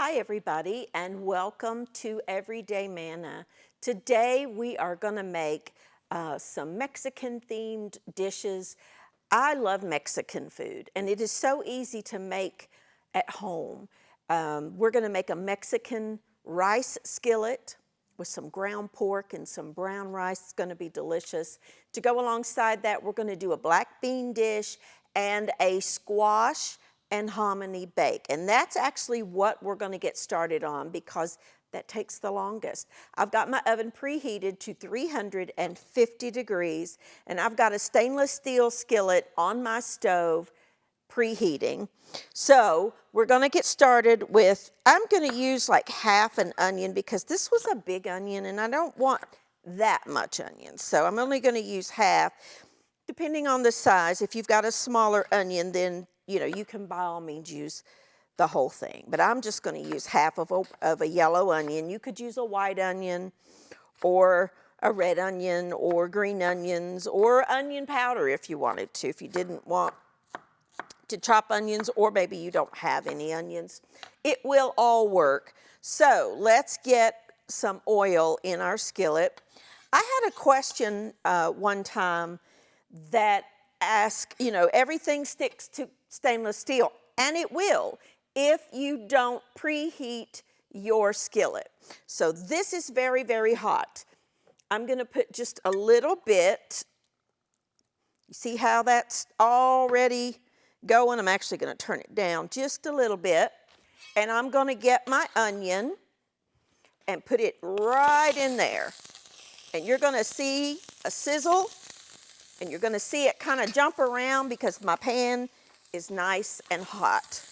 Hi everybody and welcome to Everyday Manna. Today we are going to make some Mexican themed dishes. I love Mexican food and it is so easy to make at home. We're going to make a Mexican rice skillet with some ground pork and some brown rice. It's going to be delicious. To go alongside that, we're going to do a black bean dish and a squash and hominy bake. And that's actually what we're going to get started on because that takes the longest. I've got my oven preheated to 350 degrees, and I've got a stainless steel skillet on my stove preheating. So we're going to get started with, I'm going to use like half an onion because this was a big onion and I don't want that much onion. So I'm only going to use half, depending on the size. If you've got a smaller onion, then you can by all means use the whole thing. But I'm just going to use half of a yellow onion. You could use a white onion or a red onion or green onions or onion powder if you wanted to, if you didn't want to chop onions, or maybe you don't have any onions. It will all work. So let's get some oil in our skillet. I had a question one time that asked, everything sticks to stainless steel, and it will if you don't preheat your skillet. So this is very, very hot. I'm going to put just a little bit. You see how that's already going? I'm actually going to turn it down just a little bit, and I'm going to get my onion and put it right in there. And you're going to see a sizzle, and you're going to see it kind of jump around because my pan is nice and hot.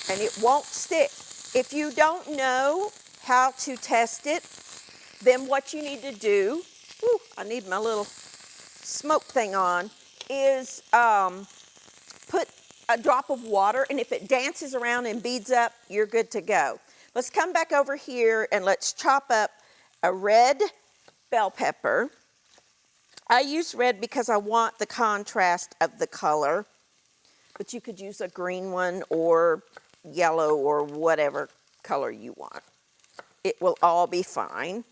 And it won't stick. If you don't know how to test it, then what you need to do, I need my little smoke thing on, is put a drop of water, and if it dances around and beads up, you're good to go. Let's come back over here and let's chop up a red bell pepper. I use red because I want the contrast of the color, but you could use a green one or yellow or whatever color you want. It will all be fine.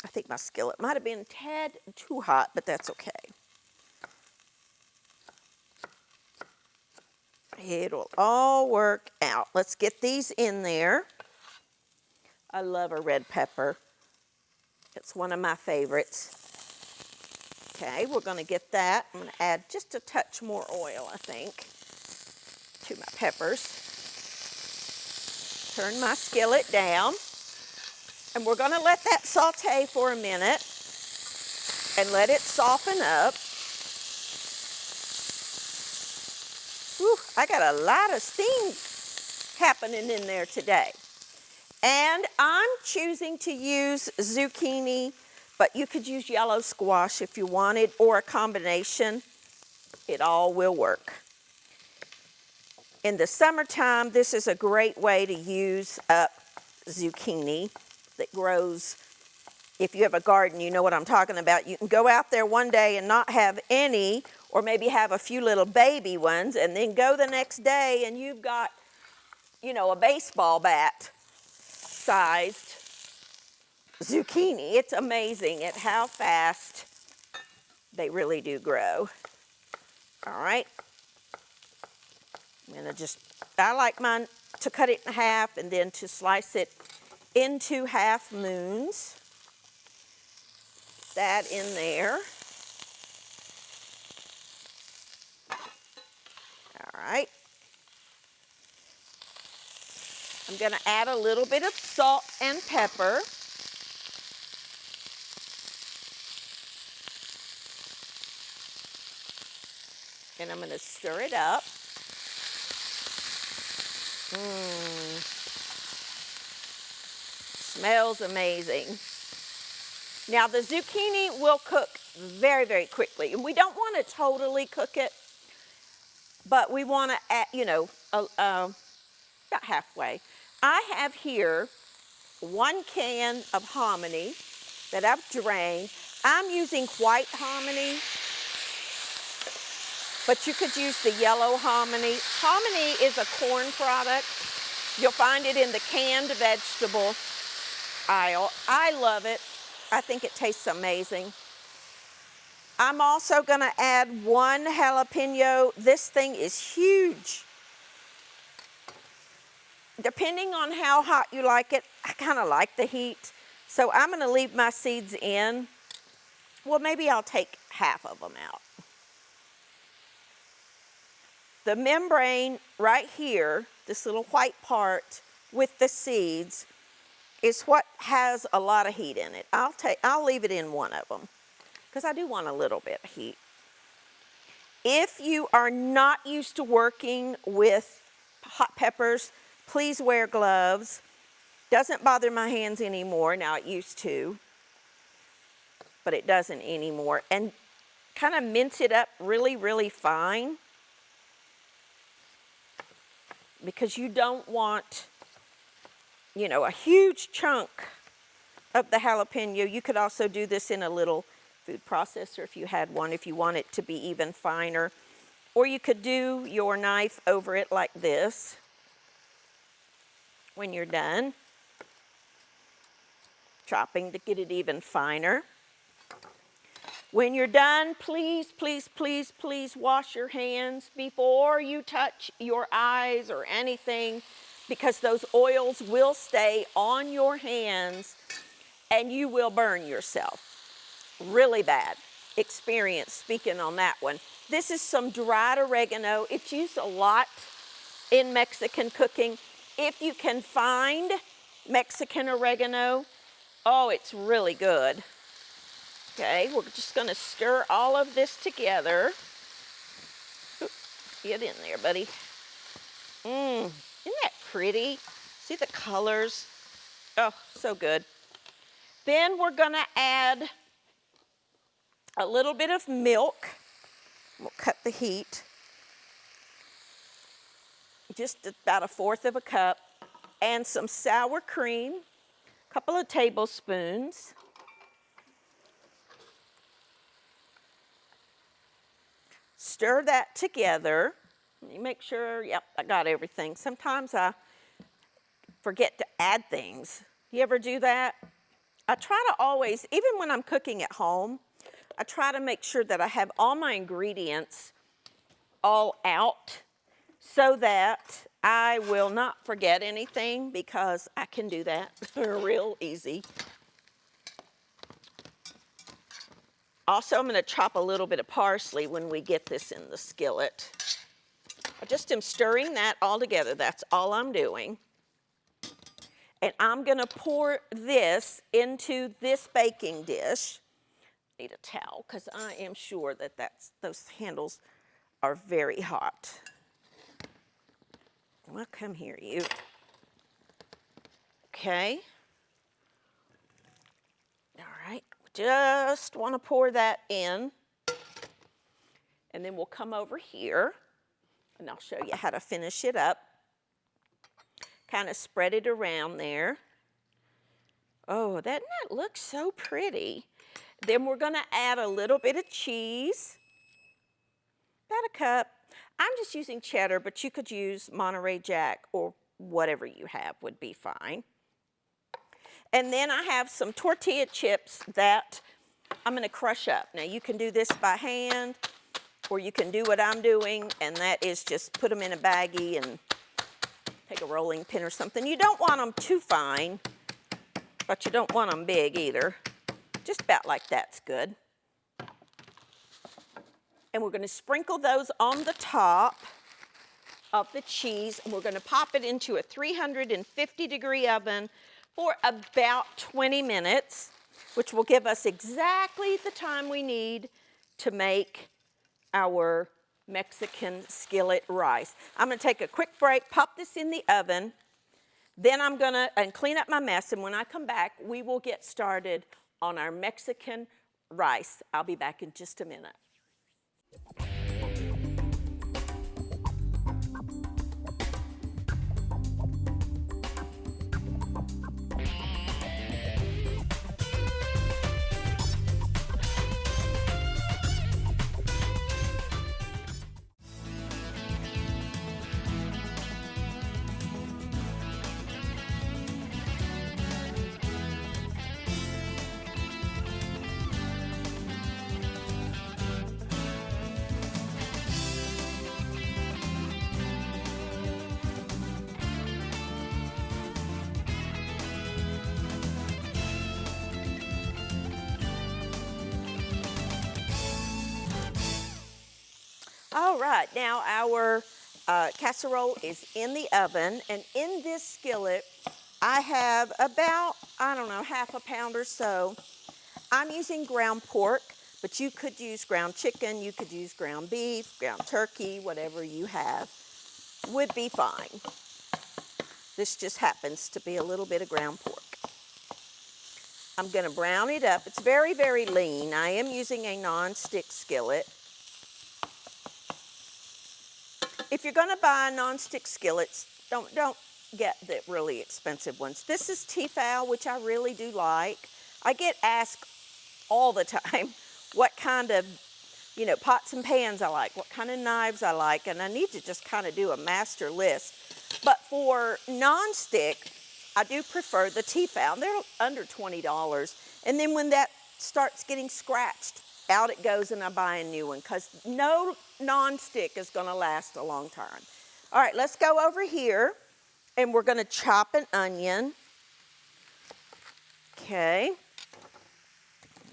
I think my skillet might have been a tad too hot, but that's okay. It'll all work out. Let's get these in there. I love a red pepper. It's one of my favorites. Okay, we're going to get that. I'm going to add just a touch more oil, I think, to my peppers. Turn my skillet down. And we're going to let that saute for a minute and let it soften up. Whew, I got a lot of steam happening in there today. And I'm choosing to use zucchini, but you could use yellow squash if you wanted, or a combination. It all will work. In the summertime, this is a great way to use up zucchini that grows. If you have a garden, you know what I'm talking about. You can go out there one day and not have any, or maybe have a few little baby ones, and then go the next day and you've got, a baseball bat sized zucchini. It's amazing at how fast they really do grow. All right. I'm going to I like mine to cut it in half and then to slice it into half moons. That in there. All right. I'm going to add a little bit of salt and pepper. And I'm going to stir it up. Smells amazing. Now the zucchini will cook very, very quickly. And we don't want to totally cook it, but we want to add, about halfway. I have here 1 can of hominy that I've drained. I'm using white hominy. but you could use the yellow hominy. Hominy is a corn product. You'll find it in the canned vegetable aisle. I love it. I think it tastes amazing. I'm also gonna add 1 jalapeno. This thing is huge. Depending on how hot you like it, I kind of like the heat. So I'm gonna leave my seeds in. Well, maybe I'll take half of them out. The membrane right here, this little white part with the seeds, is what has a lot of heat in it. I'll leave it in one of them because I do want a little bit of heat. If you are not used to working with hot peppers, please wear gloves. Doesn't bother my hands anymore. Now it used to, but it doesn't anymore. And kind of mince it up really, really fine, because you don't want, you know, a huge chunk of the jalapeno. You could also do this in a little food processor if you had one, if you want it to be even finer. Or you could do your knife over it like this when you're done chopping to get it even finer. When you're done, please, please, please, please wash your hands before you touch your eyes or anything, because those oils will stay on your hands and you will burn yourself. Really bad experience speaking on that one. This is some dried oregano. It's used a lot in Mexican cooking. If you can find Mexican oregano, oh, it's really good. Okay, we're just gonna stir all of this together. Oop, get in there, buddy. Isn't that pretty? See the colors? Oh, so good. Then we're gonna add a little bit of milk. We'll cut the heat. Just about 1/4 of a cup. And some sour cream, a couple of tablespoons. Stir that together. Let me make sure, yep, I got everything. Sometimes I forget to add things. You ever do that? I try to always, even when I'm cooking at home, I try to make sure that I have all my ingredients all out so that I will not forget anything, because I can do that real easy. Also, I'm going to chop a little bit of parsley when we get this in the skillet. I just am stirring that all together. That's all I'm doing. And I'm going to pour this into this baking dish. I need a towel because I am sure that those handles are very hot. Well, come here, you. Okay. All right. Just want to pour that in. And then we'll come over here and I'll show you how to finish it up. Kind of spread it around there. Oh, doesn't that look so pretty? Then we're going to add a little bit of cheese. About a cup. I'm just using cheddar, but you could use Monterey Jack or whatever you have would be fine. And then I have some tortilla chips that I'm going to crush up. Now, you can do this by hand, or you can do what I'm doing, and that is just put them in a baggie and take a rolling pin or something. You don't want them too fine, but you don't want them big either. Just about like that's good. And we're going to sprinkle those on the top of the cheese, and we're going to pop it into a 350-degree oven for about 20 minutes, which will give us exactly the time we need to make our Mexican skillet rice. I'm going to take a quick break, pop this in the oven, then I'm going to clean up my mess, and when I come back, we will get started on our Mexican rice. I'll be back in just a minute. All right, now our casserole is in the oven, and in this skillet, I have about, I don't know, half a pound or so. I'm using ground pork, but you could use ground chicken, you could use ground beef, ground turkey, whatever you have would be fine. This just happens to be a little bit of ground pork. I'm going to brown it up. It's very, very lean. I am using a non-stick skillet. If you're going to buy non-stick skillets, don't get the really expensive ones. This is Tefal, which I really do like. I get asked all the time what kind of, pots and pans I like, what kind of knives I like, and I need to just kind of do a master list. But for non-stick, I do prefer the Tefal. They're under $20. And then when that starts getting scratched, out it goes and I buy a new one, because no non-stick is going to last a long time. All right, let's go over here and we're going to chop an onion. Okay.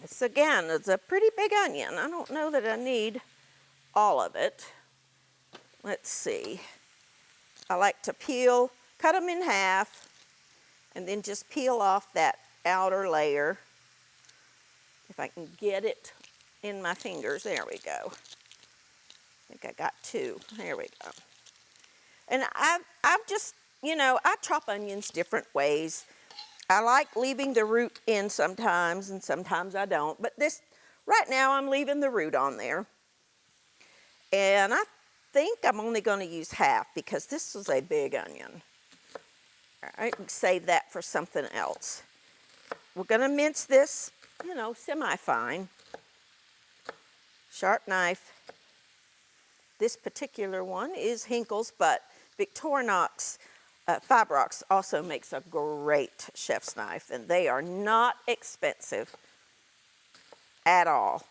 This again is a pretty big onion. I don't know that I need all of it. Let's see. I like to cut them in half, and then just peel off that outer layer. If I can get it in my fingers, there we go. I think I got two, there we go. And I've just, I chop onions different ways. I like leaving the root in sometimes, and sometimes I don't. But right now I'm leaving the root on there. And I think I'm only going to use half because this is a big onion. All right, save that for something else. We're going to mince this, semi-fine. Sharp knife. This particular one is Hinkle's, but Victorinox Fibrox also makes a great chef's knife, and they are not expensive at all.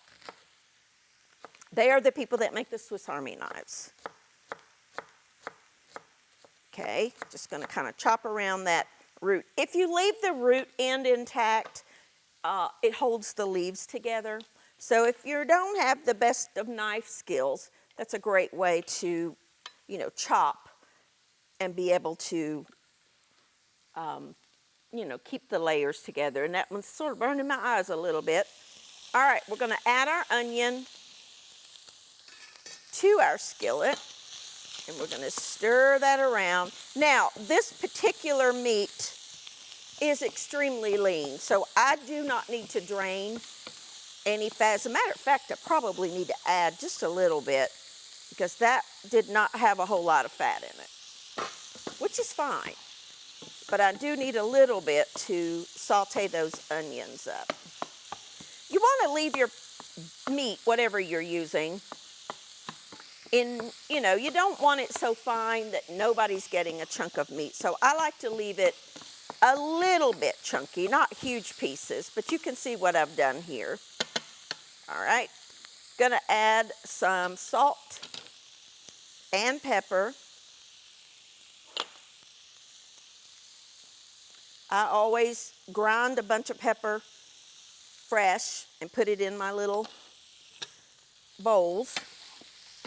They are the people that make the Swiss Army knives. Okay, just going to kind of chop around that root. If you leave the root end intact, it holds the leaves together. So if you don't have the best of knife skills, that's a great way to, chop and be able to, keep the layers together. And that one's sort of burning my eyes a little bit. All right, we're going to add our onion to our skillet, and we're going to stir that around. Now, this particular meat is extremely lean, so I do not need to drain any fat. As a matter of fact, I probably need to add just a little bit because that did not have a whole lot of fat in it, which is fine. But I do need a little bit to saute those onions up. You want to leave your meat, whatever you're using, you don't want it so fine that nobody's getting a chunk of meat. So I like to leave it a little bit chunky, not huge pieces, but you can see what I've done here. All right, gonna add some salt and pepper. I always grind a bunch of pepper fresh and put it in my little bowls.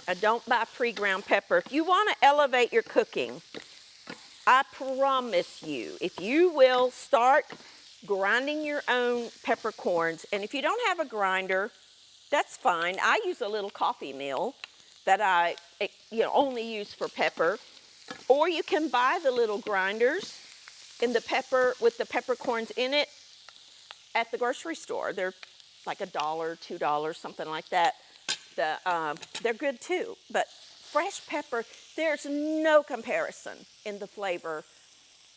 I don't buy pre-ground pepper. If you want to elevate your cooking, I promise you, if you will start grinding your own peppercorns, and if you don't have a grinder, that's fine. I use a little coffee mill that I only use for pepper, or you can buy the little grinders in the pepper with the peppercorns in it at the grocery store. They're like $1, $2, something like that. They're good too, but fresh pepper, there's no comparison in the flavor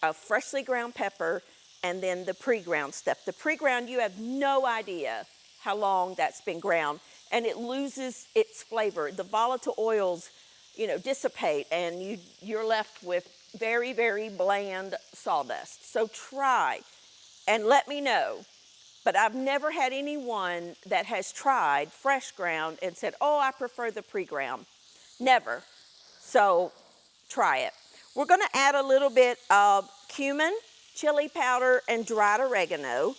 of freshly ground pepper and then the pre-ground stuff. The pre-ground, you have no idea how long that's been ground, and it loses its flavor. The volatile oils, dissipate, and you're left with very, very bland sawdust. So try and let me know. But I've never had anyone that has tried fresh ground and said, oh, I prefer the pre-ground. Never. So try it. We're going to add a little bit of cumin, chili powder, and dried oregano.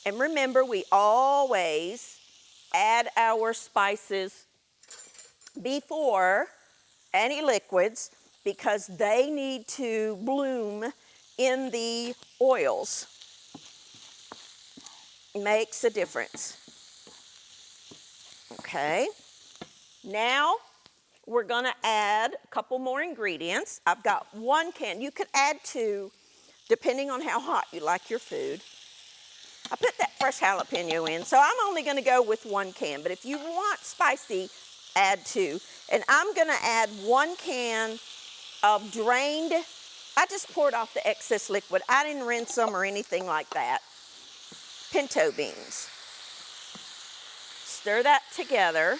And remember, we always add our spices before any liquids because they need to bloom in the oils. Makes a difference. Okay, now we're gonna add a couple more ingredients. I've got 1 can. You could add 2, depending on how hot you like your food. I put that fresh jalapeno in, so I'm only gonna go with 1 can, but if you want spicy, add 2. And I'm gonna add 1 can of drained, I just poured off the excess liquid. I didn't rinse them or anything like that. Pinto beans. Stir that together.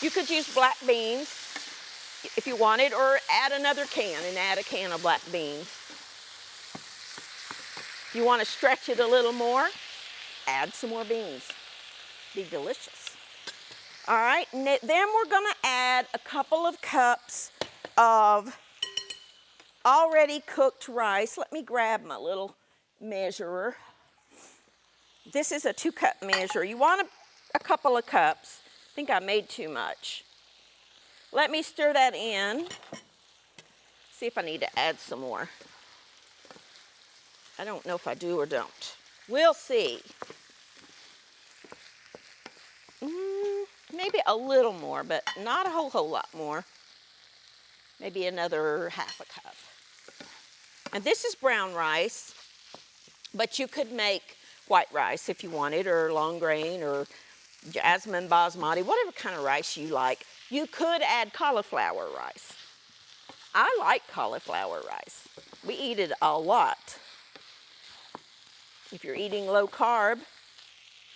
You could use black beans if you wanted, or add another can and add a can of black beans. If you want to stretch it a little more, add some more beans. Be delicious. All right, then we're gonna add a couple of cups of already cooked rice. Let me grab my little measurer. This is a 2-cup measure. You want a couple of cups. I think I made too much. Let me stir that in. See if I need to add some more. I don't know if I do or don't. We'll see. Maybe a little more, but not a whole lot more. Maybe another half a cup. And this is brown rice, but you could make white rice if you wanted, or long grain, or jasmine, basmati, whatever kind of rice you like. You could add cauliflower rice. I like cauliflower rice. We eat it a lot. If you're eating low carb,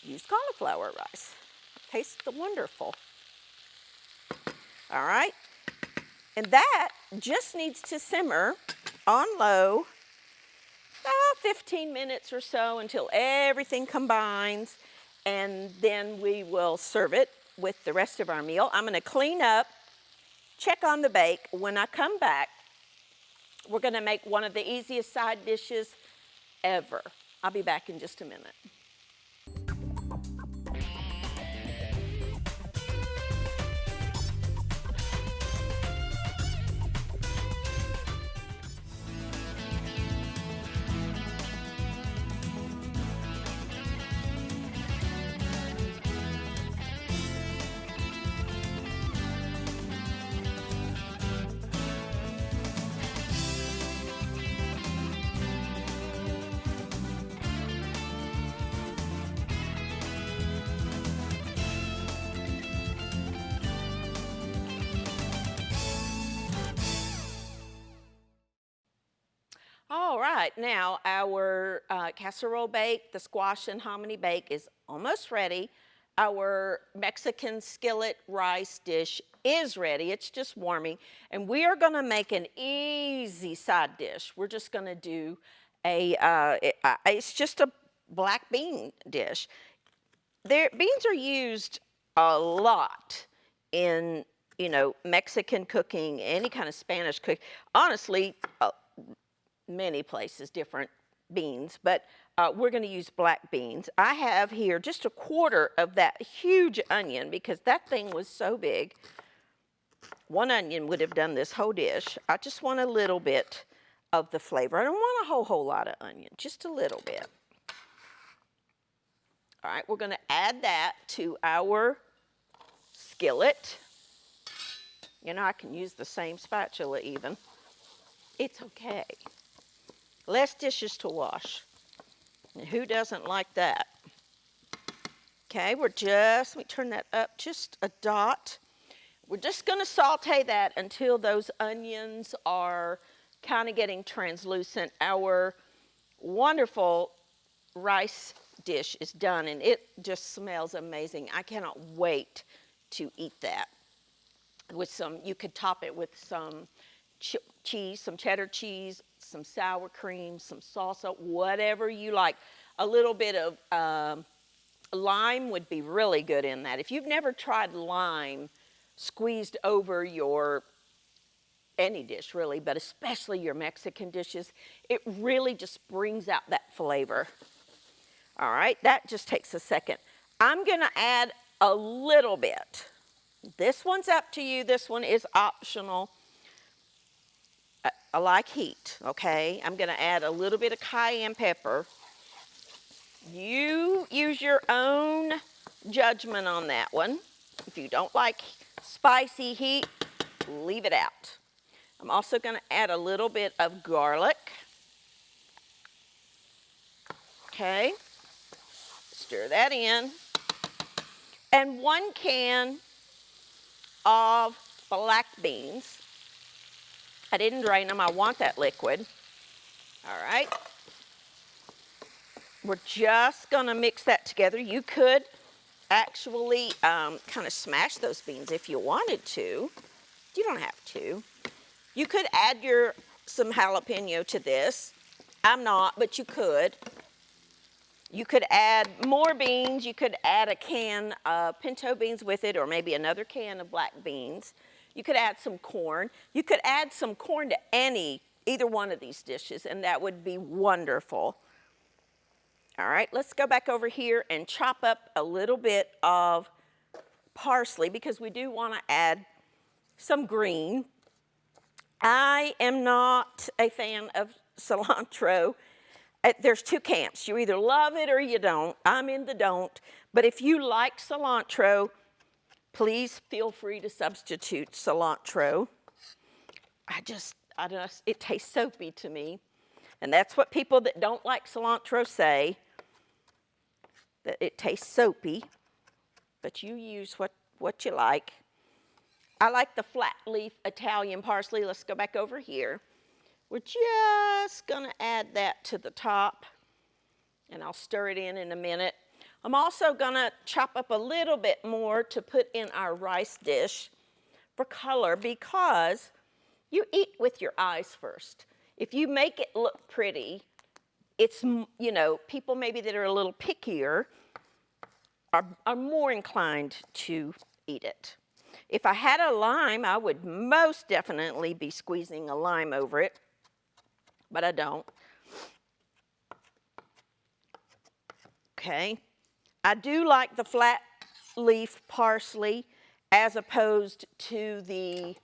use cauliflower rice. Tastes wonderful. All right. And that just needs to simmer on low about 15 minutes or so until everything combines, and then we will serve it with the rest of our meal. I'm going to clean up, check on the bake. When I come back, we're going to make one of the easiest side dishes ever. I'll be back in just a minute. All right, now our casserole bake, the squash and hominy bake is almost ready. Our Mexican skillet rice dish is ready. It's just warming. And we are gonna make an easy side dish. We're just gonna do it's just a black bean dish. Beans are used a lot in, Mexican cooking, any kind of Spanish cooking. Honestly, many places, different beans, but we're going to use black beans. I have here just a quarter of that huge onion because that thing was so big. 1 onion would have done this whole dish. I just want a little bit of the flavor. I don't want a whole lot of onion, just a little bit. All right, we're going to add that to our skillet. I can use the same spatula even. It's okay. Less dishes to wash. And who doesn't like that? Okay, let me turn that up just a dot. We're just going to saute that until those onions are kind of getting translucent. Our wonderful rice dish is done, and it just smells amazing. I cannot wait to eat that. You could top it with some cheese, some cheddar cheese, some sour cream, some salsa, whatever you like. A little bit of lime would be really good in that. If you've never tried lime squeezed over any dish really, but especially your Mexican dishes, it really just brings out that flavor. All right, that just takes a second. I'm gonna add a little bit. This one's up to you. This one is optional. I like heat, okay? I'm gonna add a little bit of cayenne pepper. You use your own judgment on that one. If you don't like spicy heat, leave it out. I'm also gonna add a little bit of garlic. Okay, stir that in. And 1 can of black beans. I didn't drain them, I want that liquid. All right. We're just gonna mix that together. You could actually kind of smash those beans if you wanted to. You don't have to. You could add some jalapeno to this. I'm not, but you could. You could add more beans. You could add a can of pinto beans with it, or maybe another can of black beans. You could add some corn. You could add some corn to either one of these dishes, and that would be wonderful. All right, let's go back over here and chop up a little bit of parsley because we do want to add some green. I am not a fan of cilantro. There's 2 camps. You either love it or you don't. I'm in the don't. But if you like cilantro, please feel free to substitute cilantro. It tastes soapy to me. And that's what people that don't like cilantro say, that it tastes soapy. But you use what you like. I like the flat leaf Italian parsley. Let's go back over here. We're just gonna add that to the top, and I'll stir it in a minute. I'm also gonna chop up a little bit more to put in our rice dish for color, because you eat with your eyes first. If you make it look pretty, it's, people maybe that are a little pickier are more inclined to eat it. If I had a lime, I would most definitely be squeezing a lime over it, but I don't. Okay, I do like the flat leaf parsley as opposed to the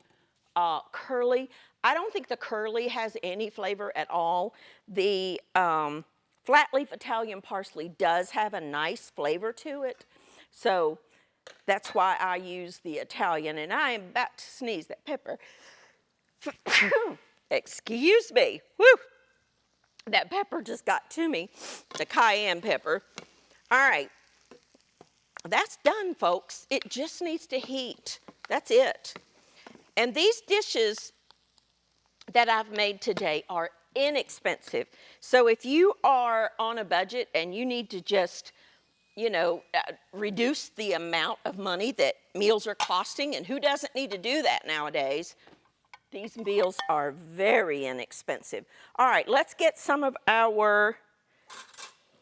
curly. I don't think the curly has any flavor at all. The flat leaf Italian parsley does have a nice flavor to it, so that's why I use the Italian. And I am about to sneeze. That pepper, excuse me, whew, that pepper just got to me, the cayenne pepper. All right, that's done, folks. It just needs to heat. That's it. And these dishes that I've made today are inexpensive. So if you are on a budget and you need to just, reduce the amount of money that meals are costing, and who doesn't need to do that nowadays, these meals are very inexpensive. All right, let's get some of our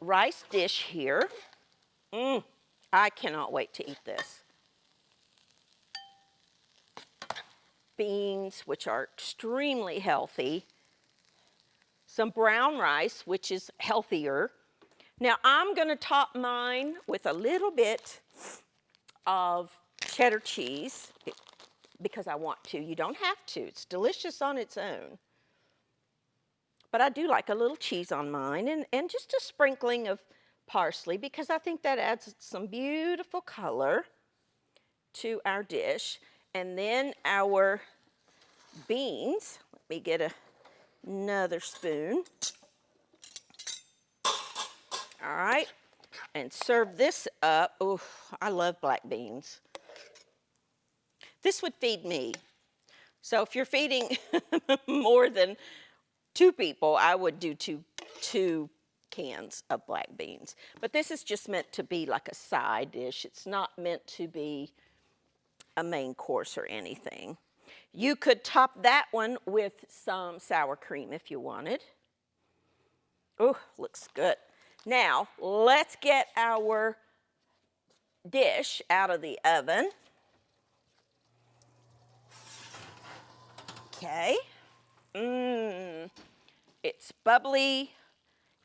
rice dish here. I cannot wait to eat this. Beans, which are extremely healthy. Some brown rice, which is healthier. Now, I'm going to top mine with a little bit of cheddar cheese because I want to. You don't have to. It's delicious on its own. But I do like a little cheese on mine, and just a sprinkling of parsley, because I think that adds some beautiful color to our dish. And then our beans. Let me get another spoon. All right, and serve this up. Oh, I love black beans. This would feed me. So if you're feeding more than 2 people, I would do two cans of black beans. But this is just meant to be like a side dish. It's not meant to be a main course or anything. You could top that one with some sour cream if you wanted. Oh, looks good. Now, let's get our dish out of the oven. Okay. It's bubbly,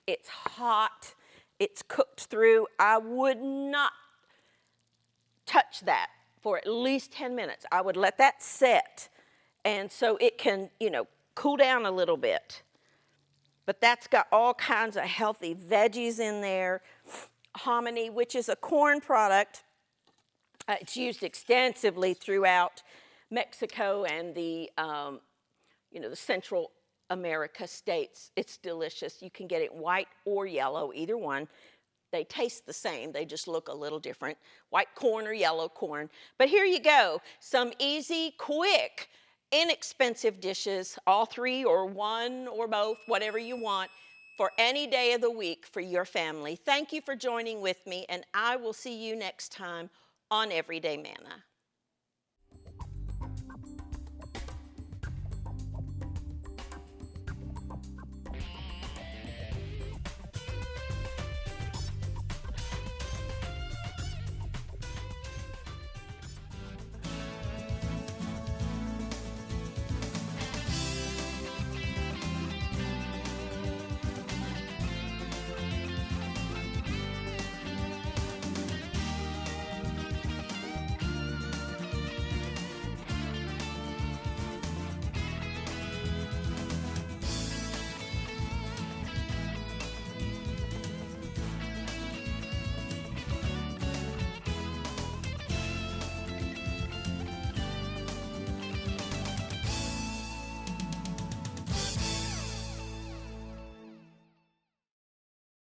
it's hot, it's cooked through. I would not touch that for at least 10 minutes. I would let that set, and so it can, cool down a little bit. But that's got all kinds of healthy veggies in there. Hominy, which is a corn product. It's used extensively throughout Mexico and the Central America states. It's delicious. You can get it white or yellow, either one. They taste the same, they just look a little different. White corn or yellow corn. But here you go, some easy, quick, inexpensive dishes, all three or one or both, whatever you want, for any day of the week for your family. Thank you for joining with me, and I will see you next time on Everyday Manna.